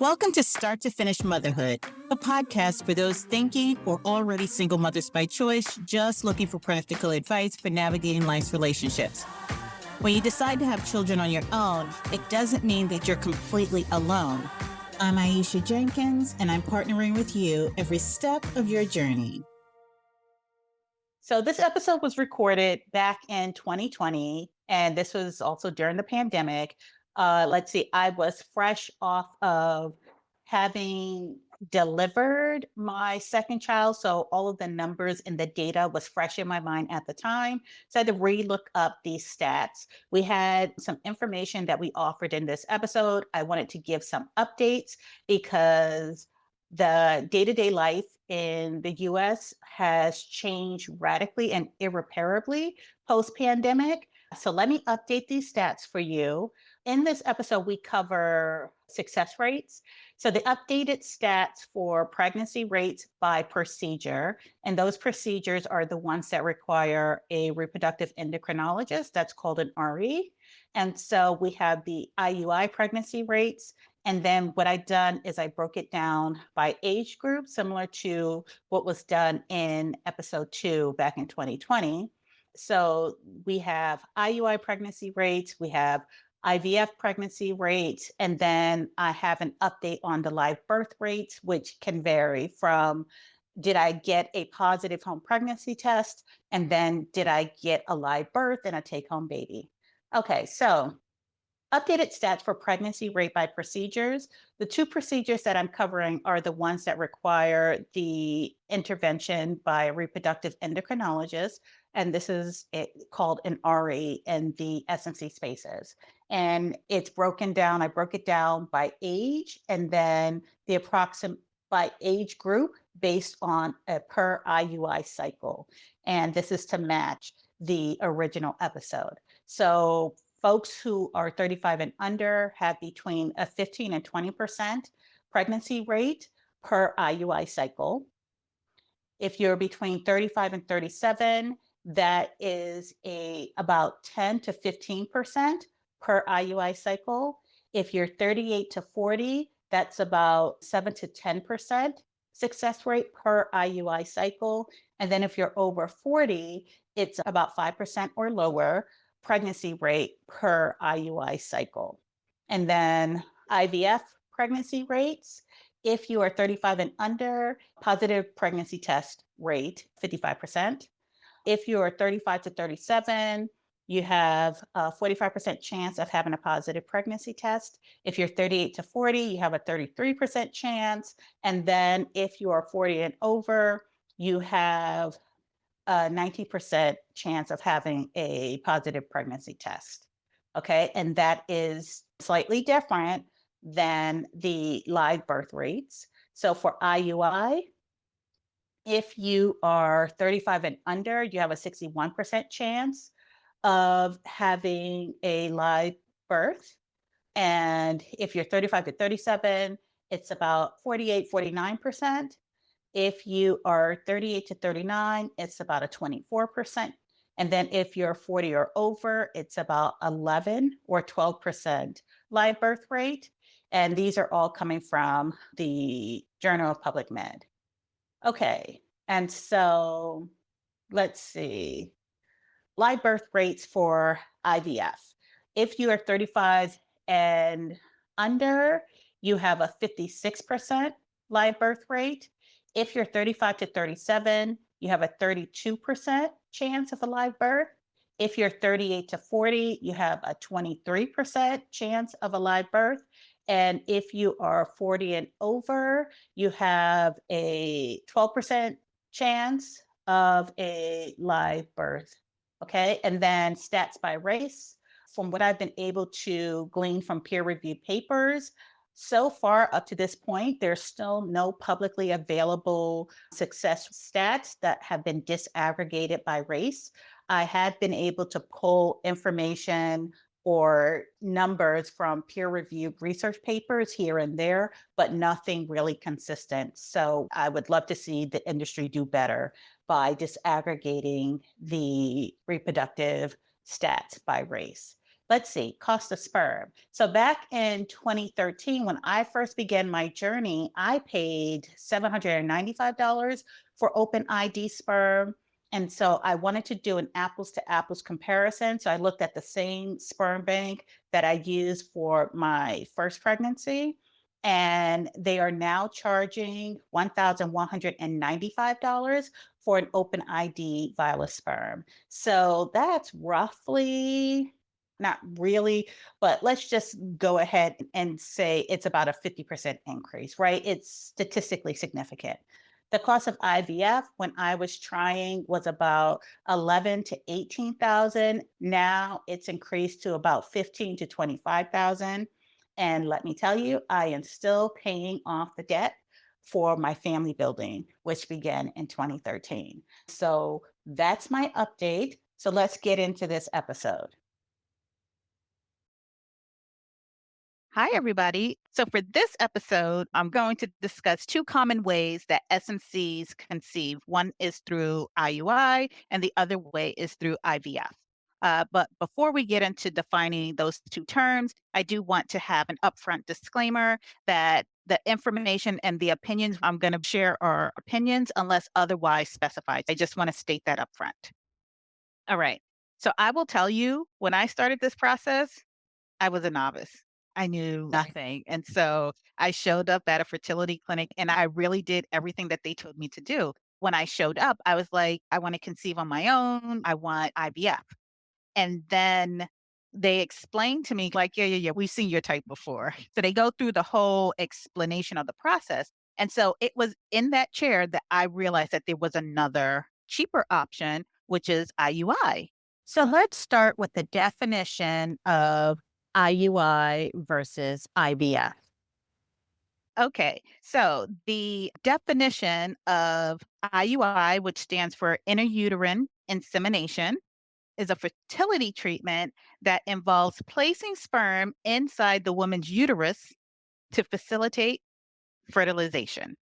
Welcome to Start to Finish Motherhood, a podcast for those thinking or already single mothers by choice, just looking for practical advice for navigating life's relationships. When you decide to have children on your own, it doesn't mean that you're completely alone. I'm Aisha Jenkins, and I'm partnering with you every step of your journey. So this episode was recorded back in 2020, and this was also during the pandemic. I was fresh off of having delivered my second child. So all of the numbers and the data was fresh in my mind at the time. So I had to re-look up these stats. We had some information that we offered in this episode. I wanted to give some updates because the day-to-day life in the US has changed radically and irreparably post-pandemic. So let me update these stats for you. In this episode, we cover success rates. So the updated stats for pregnancy rates by procedure, and those procedures are the ones that require a reproductive endocrinologist. That's called an RE. And so we have the IUI pregnancy rates. And then what I've done is I broke it down by age group, similar to what was done in episode 2 back in 2020. So we have IUI pregnancy rates, we have IVF pregnancy rates, and then I have an update on the live birth rates, which can vary from did I get a positive home pregnancy test, and then did I get a live birth and a take-home baby? Okay, so updated stats for pregnancy rate by procedures. The two procedures that I'm covering are the ones that require the intervention by a reproductive endocrinologist, and this is called an RE in the S&C spaces. And it's broken down, I broke it down by age and then the approximate by age group based on a per IUI cycle. And this is to match the original episode. So folks who are 35 and under have between a 15 and 20% pregnancy rate per IUI cycle. If you're between 35 and 37, that is about 10 to 15% per IUI cycle. If you're 38 to 40, that's about 7 to 10% success rate per IUI cycle. And then if you're over 40, it's about 5% or lower pregnancy rate per IUI cycle. And then IVF pregnancy rates, if you are 35 and under, positive pregnancy test rate, 55%. If you are 35 to 37, you have a 45% chance of having a positive pregnancy test. If you're 38 to 40, you have a 33% chance. And then if you are 40 and over, you have a 90% chance of having a positive pregnancy test. Okay, and that is slightly different than the live birth rates. So for IUI, if you are 35 and under, you have a 61% chance of having a live birth. And if you're 35 to 37, it's about 48, 49%. If you are 38 to 39, it's about a 24%. And then if you're 40 or over, it's about 11 or 12% live birth rate. And these are all coming from the Journal of Public Med. Okay, and so let's see. Live birth rates for IVF. If you are 35 and under, you have a 56% live birth rate. If you're 35 to 37, you have a 32% chance of a live birth. If you're 38 to 40, you have a 23% chance of a live birth. And if you are 40 and over, you have a 12% chance of a live birth. Okay, and then stats by race. From what I've been able to glean from peer-reviewed papers, so far up to this point, there's still no publicly available success stats that have been disaggregated by race. I have been able to pull information or numbers from peer-reviewed research papers here and there, but nothing really consistent. So I would love to see the industry do better by disaggregating the reproductive stats by race. Let's see, cost of sperm. So back in 2013, when I first began my journey, I paid $795 for open ID sperm. And so I wanted to do an apples to apples comparison. So I looked at the same sperm bank that I used for my first pregnancy. And they are now charging $1,195 for an open ID vial of sperm. So that's roughly, not really, but let's just go ahead and say it's about a 50% increase, right? It's statistically significant. The cost of IVF when I was trying was about 11 to 18,000. Now it's increased to about 15 to 25,000. And let me tell you, I am still paying off the debt for my family building, which began in 2013. So that's my update. So let's get into this episode. Hi, everybody. So, for this episode, I'm going to discuss two common ways that SMCs conceive. One is through IUI, and the other way is through IVF. But before we get into defining those two terms, I do want to have an upfront disclaimer that the information and the opinions I'm going to share are opinions unless otherwise specified. I just want to state that upfront. All right. So, I will tell you when I started this process, I was a novice. I knew nothing. And so I showed up at a fertility clinic and I really did everything that they told me to do. When I showed up, I was like, I want to conceive on my own. I want IVF. And then they explained to me, like, yeah, we've seen your type before. So they go through the whole explanation of the process. And so it was in that chair that I realized that there was another cheaper option, which is IUI. So let's start with the definition of IUI versus IVF. Okay, so the definition of IUI, which stands for intrauterine insemination, is a fertility treatment that involves placing sperm inside the woman's uterus to facilitate fertilization.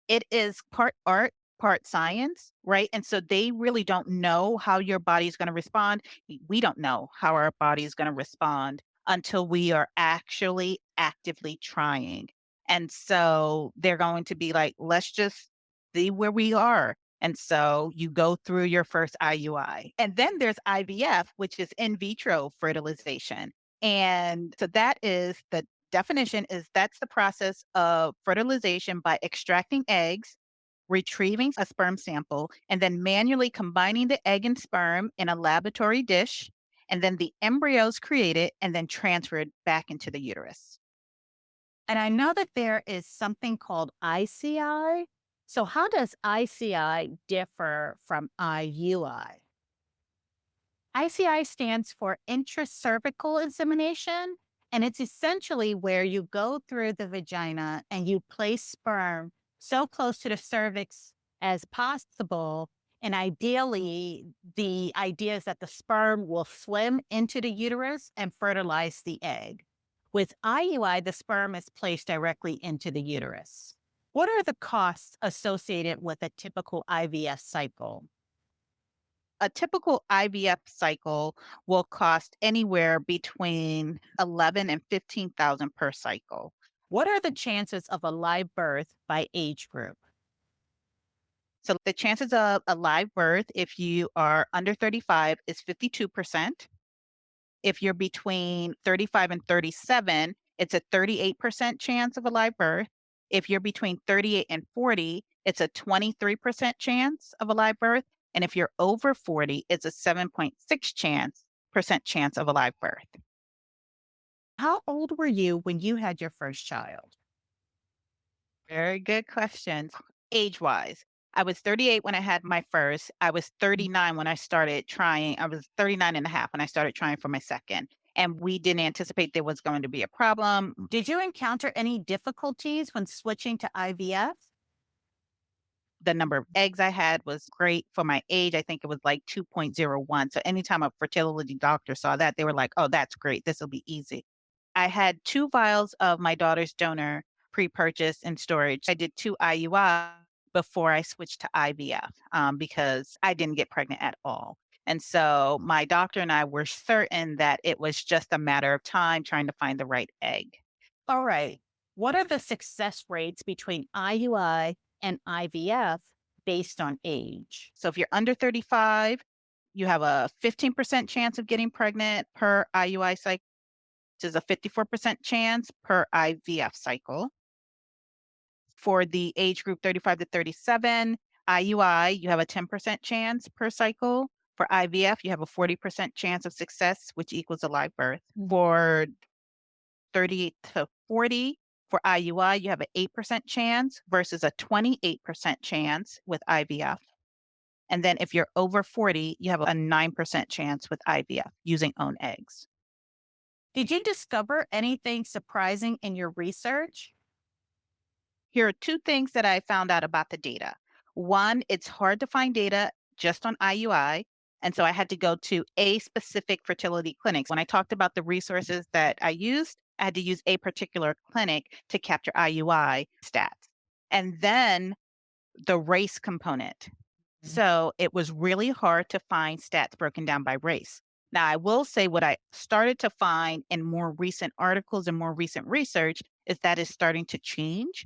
It is part art, part science, right? And so they really don't know how your body is going to respond. We don't know how our body is going to respond until we are actually actively trying. And so they're going to be like, let's just see where we are. And so you go through your first IUI. And then there's IVF, which is in vitro fertilization. And so that is the definition is that's the process of fertilization by extracting eggs, retrieving a sperm sample, and then manually combining the egg and sperm in a laboratory dish. And then the embryo is created and then transferred back into the uterus. And I know that there is something called ICI. So, how does ICI differ from IUI? ICI stands for intracervical insemination, and it's essentially where you go through the vagina and you place sperm so close to the cervix as possible. And ideally, the idea is that the sperm will swim into the uterus and fertilize the egg. With IUI, the sperm is placed directly into the uterus. What are the costs associated with a typical IVF cycle? A typical IVF cycle will cost anywhere between 11 and 15,000 per cycle. What are the chances of a live birth by age group? So the chances of a live birth if you are under 35 is 52%. If you're between 35 and 37, it's a 38% chance of a live birth. If you're between 38 and 40, it's a 23% chance of a live birth. And if you're over 40, it's a 7.6 percent chance of a live birth. How old were you when you had your first child? Very good question. Age wise, I was 38 when I had my first. I was 39 when I started trying. I was 39 and a half when I started trying for my second. And we didn't anticipate there was going to be a problem. Did you encounter any difficulties when switching to IVF? The number of eggs I had was great for my age. I think it was like 2.01. So anytime a fertility doctor saw that, they were like, oh, that's great. This will be easy. I had 2 vials of my daughter's donor pre-purchased in storage. I did 2 IUI before I switched to IVF, because I didn't get pregnant at all. And so my doctor and I were certain that it was just a matter of time trying to find the right egg. All right. What are the success rates between IUI and IVF based on age? So if you're under 35, you have a 15% chance of getting pregnant per IUI cycle, which is a 54% chance per IVF cycle. For the age group 35 to 37, IUI, you have a 10% chance per cycle. For IVF, you have a 40% chance of success, which equals a live birth. For 38 to 40, for IUI, you have an 8% chance versus a 28% chance with IVF. And then if you're over 40, you have a 9% chance with IVF using own eggs. Did you discover anything surprising in your research? Here are two things that I found out about the data. One, it's hard to find data just on IUI. And so I had to go to a specific fertility clinic. When I talked about the resources that I used, I had to use a particular clinic to capture IUI stats. And then the race component. So it was really hard to find stats broken down by race. Now, I will say what I started to find in more recent articles and more recent research is that is starting to change.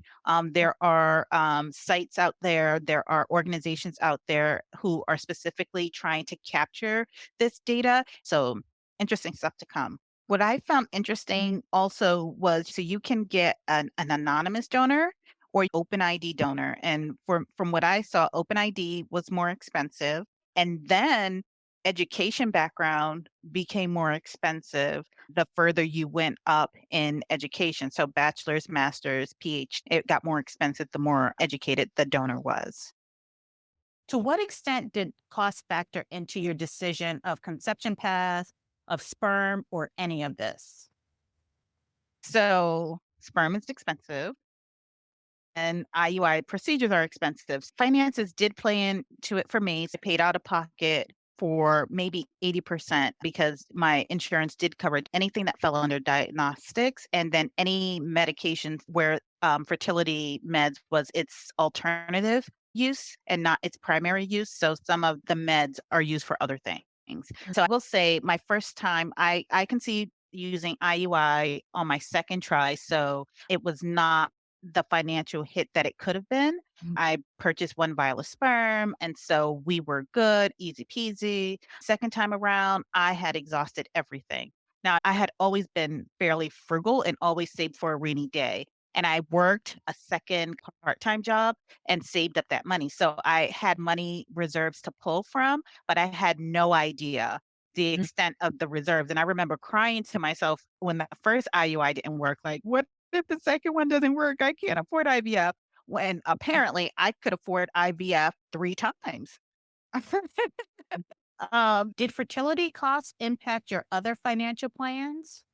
There are sites out there, there are organizations out there who are specifically trying to capture this data. So interesting stuff to come. What I found interesting also was so you can get an anonymous donor or open ID donor. And from what I saw, open ID was more expensive. And then education background became more expensive the further you went up in education. So bachelor's, master's, PhD, it got more expensive the more educated the donor was. To what extent did cost factor into your decision of conception path, of sperm, or any of this? So sperm is expensive and IUI procedures are expensive. Finances did play into it for me. So I paid out of pocket for maybe 80% because my insurance did cover anything that fell under diagnostics and then any medications where fertility meds was its alternative use and not its primary use. So some of the meds are used for other things. So I will say my first time I conceived using IUI on my second try. So it was not the financial hit that it could have been. I purchased one vial of sperm, and so we were good, easy peasy. Second time around, I had exhausted everything. Now, I had always been fairly frugal and always saved for a rainy day. And I worked a second part-time job and saved up that money. So I had money reserves to pull from, but I had no idea the extent of the reserves. And I remember crying to myself when the first IUI didn't work, like, what if the second one doesn't work? I can't afford IVF when apparently I could afford IVF 3 times. Did fertility costs impact your other financial plans?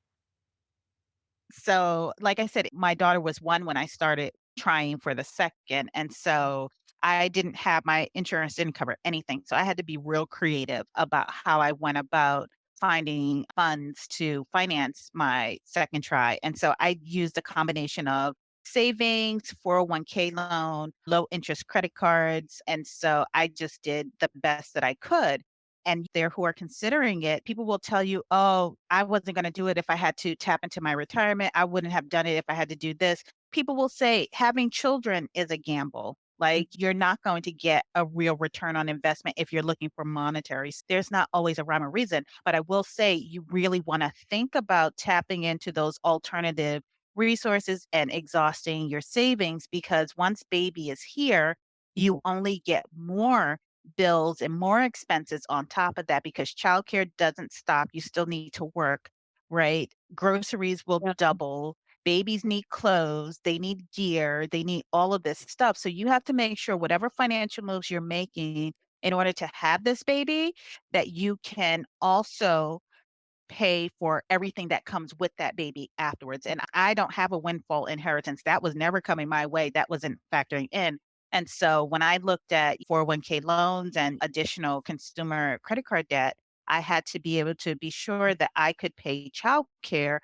So, like I said, my daughter was 1 when I started trying for the second, and so I didn't have my insurance didn't cover anything, so I had to be real creative about how I went about finding funds to finance my second try, and so I used a combination of savings, 401k loan, low interest credit cards, and so I just did the best that I could. And there who are considering it, people will tell you, "Oh, I wasn't gonna do it if I had to tap into my retirement. I wouldn't have done it if I had to do this." People will say having children is a gamble. Like, you're not going to get a real return on investment if you're looking for monetary. There's not always a rhyme or reason, but I will say you really wanna think about tapping into those alternative resources and exhausting your savings because once baby is here, you only get more bills and more expenses on top of that because childcare doesn't stop. You still need to work, right? Groceries will double. Babies need clothes, they need gear, they need all of this stuff. So you have to make sure whatever financial moves you're making in order to have this baby, that you can also pay for everything that comes with that baby afterwards. And I don't have a windfall inheritance. That was never coming my way. That wasn't factoring in. And so when I looked at 401k loans and additional consumer credit card debt, I had to be able to be sure that I could pay childcare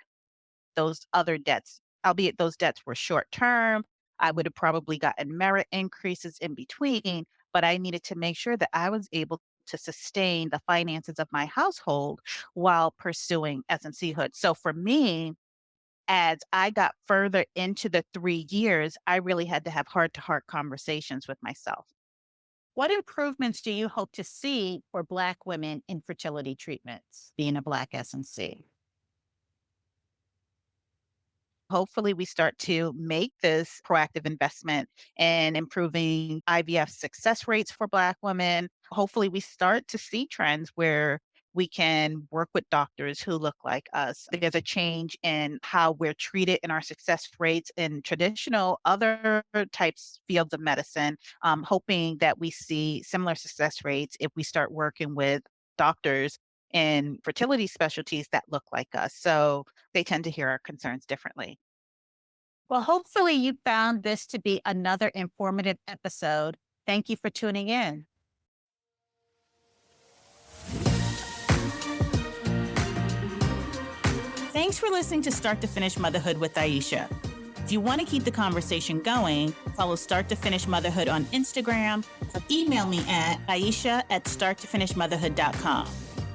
those other debts, albeit those debts were short term. I would have probably gotten merit increases in between, but I needed to make sure that I was able to sustain the finances of my household while pursuing S&C-hood. So for me, as I got further into the 3 years, I really had to have heart-to-heart conversations with myself. What improvements do you hope to see for Black women in fertility treatments, being a Black S&C? Hopefully, we start to make this proactive investment in improving IVF success rates for Black women. Hopefully, we start to see trends where we can work with doctors who look like us. There's a change in how we're treated in our success rates in traditional other types fields of medicine. Hoping that we see similar success rates if we start working with doctors in fertility specialties that look like us. So they tend to hear our concerns differently. Well, hopefully you found this to be another informative episode. Thank you for tuning in. Thanks for listening to Start to Finish Motherhood with Aisha. If you want to keep the conversation going, follow Start to Finish Motherhood on Instagram or email me at aisha@starttofinishmotherhood.com.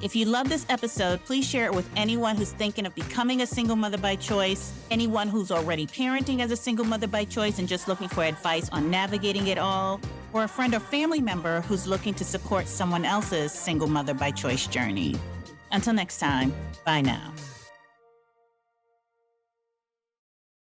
If you love this episode, please share it with anyone who's thinking of becoming a single mother by choice, anyone who's already parenting as a single mother by choice and just looking for advice on navigating it all, or a friend or family member who's looking to support someone else's single mother by choice journey. Until next time, bye now.